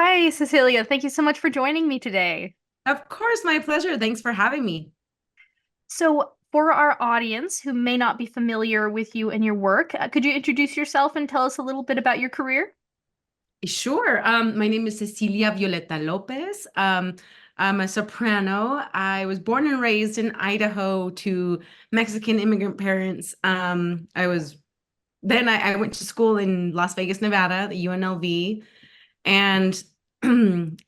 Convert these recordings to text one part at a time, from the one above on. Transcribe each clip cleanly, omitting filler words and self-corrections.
Hi, Cecilia. Thank you so much for joining me today. Of course, my pleasure. Thanks for having me. So, for our audience who may not be familiar with you and your work, could you introduce yourself and tell us a little bit about your career? Sure. My name is Cecilia Violetta López. I'm a soprano. I was born and raised in Idaho to Mexican immigrant parents. I went to school in Las Vegas, Nevada, the UNLV, and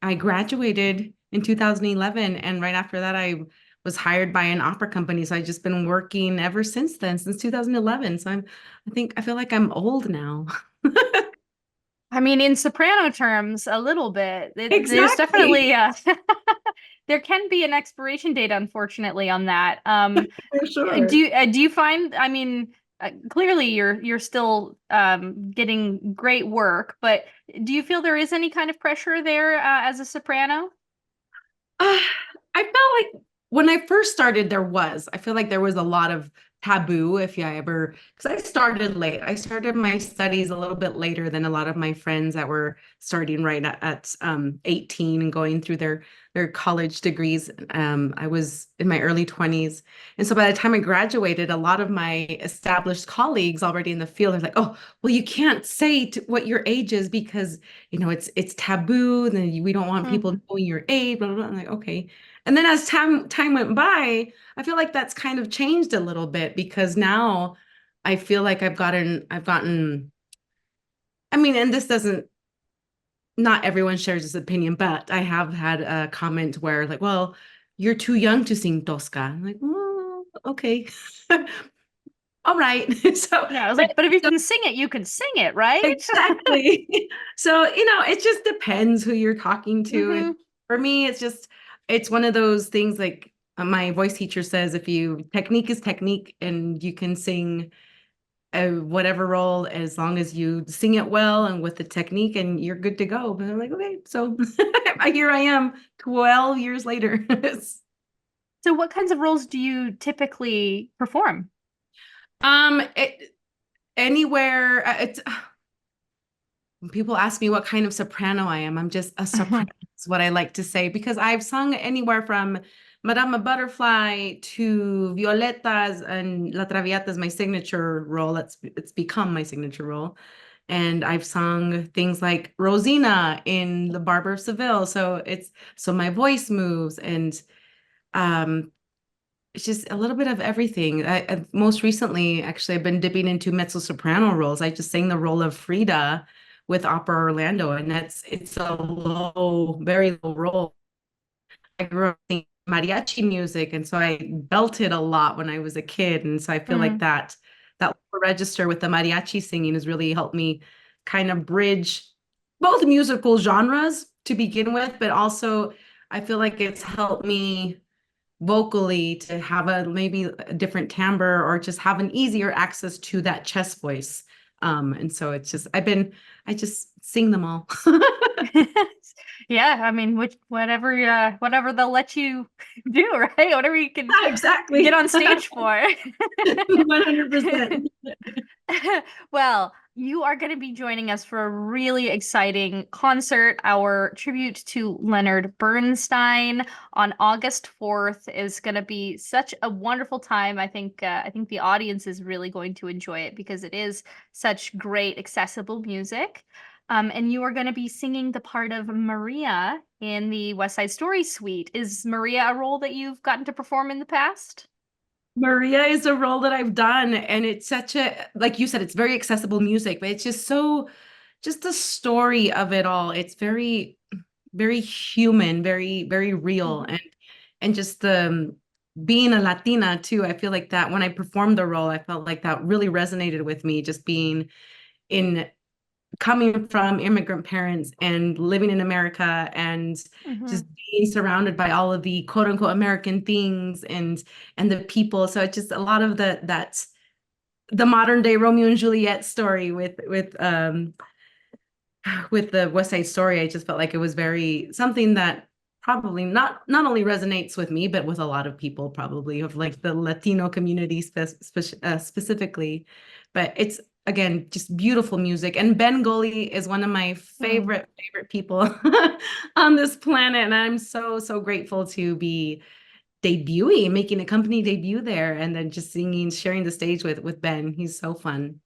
I graduated in 2011. And right after that, I was hired by an opera company. So I've just been working ever since then, since 2011. I feel like I'm old now. I mean, in soprano terms, a little bit. There's Exactly. definitely there can be an expiration date, unfortunately, on that. For sure. Do you find? I mean, clearly you're still getting great work, but do you feel there is any kind of pressure there as a soprano? I felt like when I first started, I feel like there was a lot of taboo if I ever, because I started late. I started my studies a little bit later than a lot of my friends that were starting right at 18 and going through their college degrees. I was in my early 20s. And so by the time I graduated, a lot of my established colleagues already in the field are like, oh, well, you can't say what your age is because it's taboo, then we don't want people Mhm. knowing your age, blah, blah, blah. I'm like, okay. And then as time went by, I feel like that's kind of changed a little bit because now I feel like I've gotten, I mean, and this doesn't, not everyone shares this opinion, but I have had a comment where like, well, you're too young to sing Tosca. I'm like, well, okay. All right. So, Yeah, I was but like, but if you can sing it, you can sing it, right? exactly. So, it just depends who you're talking to. Hmm. And for me, it's one of those things like my voice teacher says, if you technique is technique and you can sing whatever role as long as you sing it well and with the technique and you're good to go. But I'm like, okay, so here I am 12 years later. So what kinds of roles do you typically perform? It, anywhere, when people ask me what kind of soprano I am, I'm just a soprano, is what I like to say, because I've sung anywhere from Madama Butterfly to Violetta's, and La Traviata is my signature role. It's become my signature role. And I've sung things like Rosina in The Barber of Seville. So my voice moves, and um it's just a little bit of everything. Most recently, actually, I've been dipping into mezzo soprano roles. I just sang the role of Frida with Opera Orlando, and it's a very low role. I grew up singing mariachi music, and so I belted a lot when I was a kid, and so I feel like Mm. that register with the mariachi singing has really helped me kind of bridge both musical genres to begin with, but also I feel like it's helped me vocally to have maybe a different timbre or just have an easier access to that chest voice. And so I just sing them all. Yeah, I mean, whatever they'll let you do, right? Whatever you can get Exactly. on stage for. 100%. Well, you are going to be joining us for a really exciting concert. Our tribute to Leonard Bernstein on August 4th is going to be such a wonderful time. I think the audience is really going to enjoy it because it is such great accessible music. And you are going to be singing the part of Maria in the West Side Story suite. Is Maria a role that you've gotten to perform in the past? Maria is a role that I've done, and it's such like you said, it's very accessible music, but it's just the story of it all. It's very human, very real, Mhm. and just the being a Latina too. I feel like that when I performed the role, I felt like that really resonated with me, just being in coming from immigrant parents and living in America and just Mhm. being surrounded by all of the quote unquote American things and the people. So it's just a lot of that's the modern day Romeo and Juliet story with the West Side Story. I just felt like it was very something that probably not only resonates with me, but with a lot of people probably of like the Latino community specifically. But again, just beautiful music. And Ben Gulley is one of my Mm. favorite people on this planet. And I'm so grateful to be debuting, making a company debut there, and then just singing, sharing the stage with Ben. He's so fun.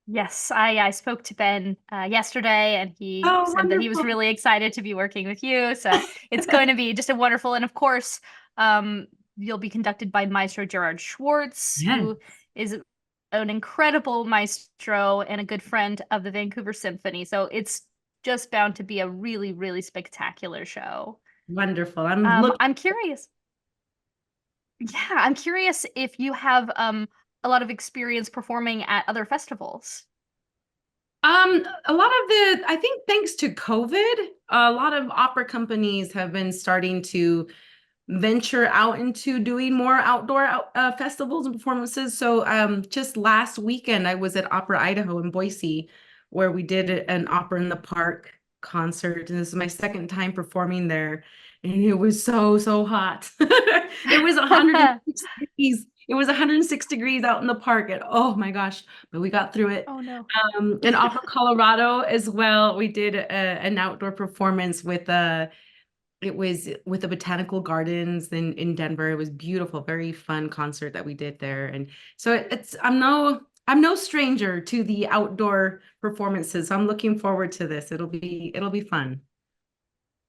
Yes, I spoke to Ben yesterday, and he Oh, said that he was wonderful. really excited to be working with you. So it's going to be just a wonderful, and of course, um, you'll be conducted by Maestro Gerard Schwarz, Yeah, who is an incredible maestro and a good friend of the Vancouver Symphony. So it's just bound to be a really, really spectacular show. wonderful. I'm looking. I'm curious. Yeah, I'm curious if you have a lot of experience performing at other festivals. A lot of I think thanks to COVID, a lot of opera companies have been starting to venture out into doing more outdoor festivals and performances. So just last weekend, I was at Opera Idaho in Boise, where we did an Opera in the Park concert. And this is my second time performing there. And it was so hot. It was 106 degrees. It was 106 degrees out in the park. And oh my gosh, but we got through it. Oh no. In Opera Colorado as well, we did an outdoor performance with it was with the botanical gardens in Denver. It was beautiful, very fun concert that we did there. And so it's I'm no stranger to the outdoor performances. So I'm looking forward to this. It'll be fun.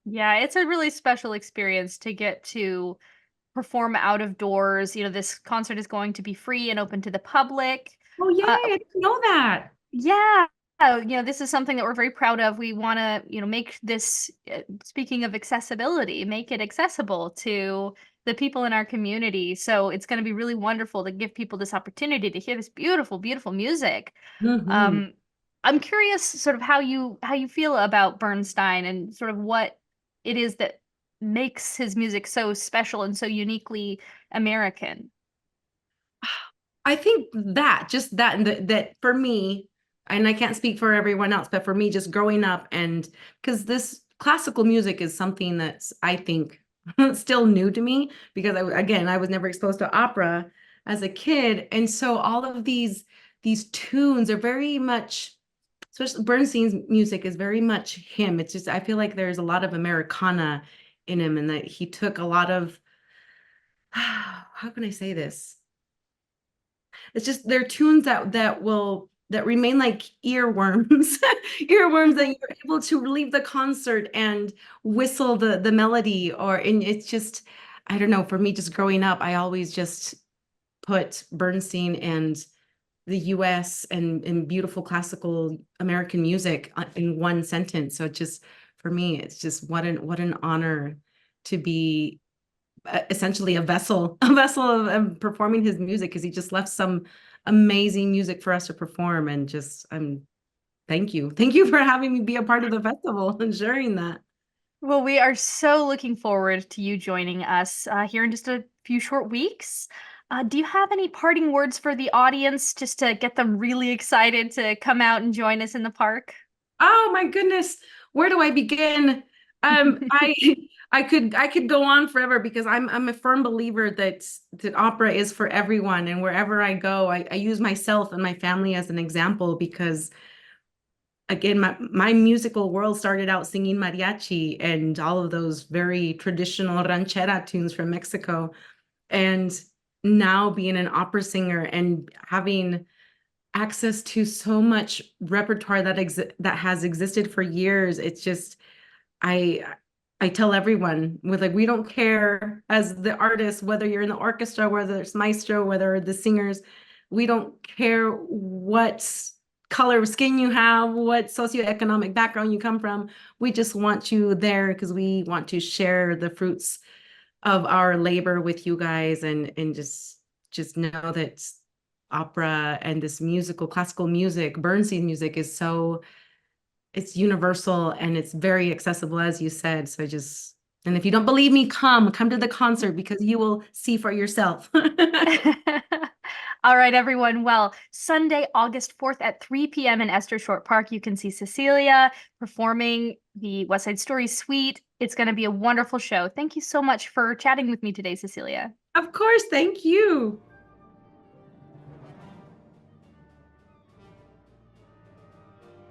Yeah, it's a really special experience to get to perform out of doors. This concert is going to be free and open to the public. Oh yay, Uh, I didn't know that. yeah, this is something that we're very proud of. We want to, make this, speaking of accessibility, make it accessible to the people in our community. So it's going to be really wonderful to give people this opportunity to hear this beautiful, beautiful music. Hmm. Um, I'm curious sort of how you feel about Bernstein and sort of what it is that makes his music so special and so uniquely American. I think that just that and that for me, and I can't speak for everyone else, but for me, just growing up and because this classical music is something that's I think still new to me because again I was never exposed to opera as a kid, and so all of these tunes are very much, especially Bernstein's music is very much him. It's just I feel like there's a lot of Americana in him, and that he took a lot of how can I say this? It's just they're tunes that remain like earworms, earworms that you're able to leave the concert and whistle the melody, or and it's just I don't know. For me, just growing up, I always just put Bernstein and the U.S. and beautiful classical American music in one sentence. So it just for me, it's just what an honor to be essentially a vessel, a vessel of performing his music because he just left some amazing music for us to perform. And just thank you for having me be a part of the festival and sharing that. Well, we are so looking forward to you joining us here in just a few short weeks. Do you have any parting words for the audience just to get them really excited to come out and join us in the park? Oh my goodness, where do I begin? I I could go on forever because I'm a firm believer that opera is for everyone, and wherever I go, I use myself and my family as an example because again, my musical world started out singing mariachi and all of those very traditional ranchera tunes from Mexico. And now being an opera singer and having access to so much repertoire that has existed for years, it's just I I tell everyone with like we don't care as the artist whether you're in the orchestra, whether it's maestro, whether the singers, we don't care what color of skin you have, what socioeconomic background you come from. We just want you there because we want to share the fruits of our labor with you guys and just know that opera and this musical classical music, Bernstein music is so it's universal and it's very accessible, as you said. So just, and if you don't believe me, come to the concert because you will see for yourself. All right, everyone. Well, Sunday, August 4th at 3 p.m. in Esther Short Park, you can see Cecilia performing the West Side Story Suite. It's going to be a wonderful show. Thank you so much for chatting with me today, Cecilia. Of course, thank you.